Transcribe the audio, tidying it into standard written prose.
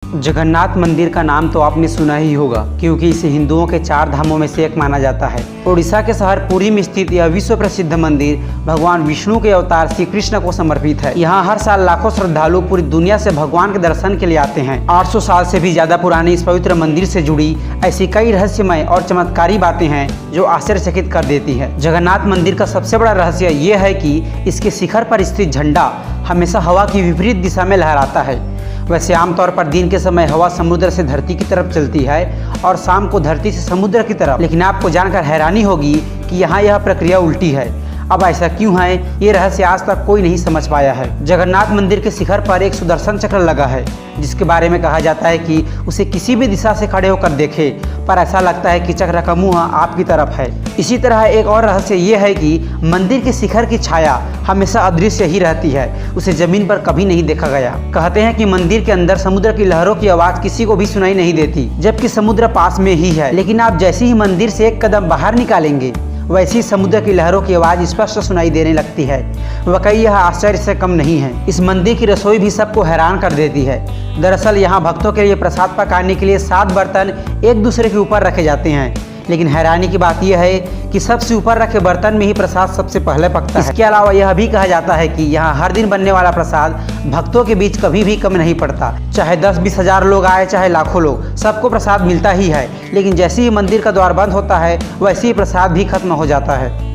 जगन्नाथ मंदिर का नाम तो आपने सुना ही होगा, क्योंकि इसे हिंदुओं के 4 धामों में से एक माना जाता है। उड़ीसा के शहर पुरी में स्थित यह विश्व प्रसिद्ध मंदिर भगवान विष्णु के अवतार श्री कृष्ण को समर्पित है। यहाँ हर साल लाखों श्रद्धालु पूरी दुनिया से भगवान के दर्शन के लिए आते हैं। 800 साल से भी ज्यादा पुरानी इस पवित्र मंदिर से जुड़ी ऐसी कई रहस्यमय और चमत्कारी बातें हैं जो आश्चर्यचकित कर देती है। जगन्नाथ मंदिर का सबसे बड़ा रहस्य ये है कि इसके शिखर पर स्थित झंडा हमेशा हवा की विपरीत दिशा में लहराता है। वैसे आमतौर पर दिन के समय हवा समुद्र से धरती की तरफ चलती है और शाम को धरती से समुद्र की तरफ, लेकिन आपको जानकर हैरानी होगी कि यहाँ यह प्रक्रिया उल्टी है। अब ऐसा क्यों है, ये रहस्य आज तक कोई नहीं समझ पाया है। जगन्नाथ मंदिर के शिखर पर एक सुदर्शन चक्र लगा है, जिसके बारे में कहा जाता है कि उसे किसी भी दिशा से खड़े होकर देखे पर ऐसा लगता है कि चक्र का मुंह आपकी तरफ है। इसी तरह एक और रहस्य ये है कि मंदिर के शिखर की छाया हमेशा अदृश्य ही रहती है, उसे जमीन पर कभी नहीं देखा गया। कहते हैं कि मंदिर के अंदर समुद्र की लहरों की आवाज किसी को भी सुनाई नहीं देती, जबकि समुद्र पास में ही है। लेकिन आप जैसे ही मंदिर से एक कदम बाहर निकालेंगे, वैसी समुद्र की लहरों की आवाज़ स्पष्ट सुनाई देने लगती है। वाकई यह आश्चर्य से कम नहीं है। इस मंदिर की रसोई भी सबको हैरान कर देती है। दरअसल यहाँ भक्तों के लिए प्रसाद पकाने के लिए 7 बर्तन एक दूसरे के ऊपर रखे जाते हैं, लेकिन हैरानी की बात यह है कि सबसे ऊपर रखे बर्तन में ही प्रसाद सबसे पहले पकता है। इसके अलावा यह भी कहा जाता है कि यहाँ हर दिन बनने वाला प्रसाद भक्तों के बीच कभी भी कम नहीं पड़ता। चाहे 10-20 हजार लोग आए, चाहे लाखों लोग, सबको प्रसाद मिलता ही है। लेकिन जैसे ही मंदिर का द्वार बंद होता है, वैसे ही प्रसाद भी खत्म हो जाता है।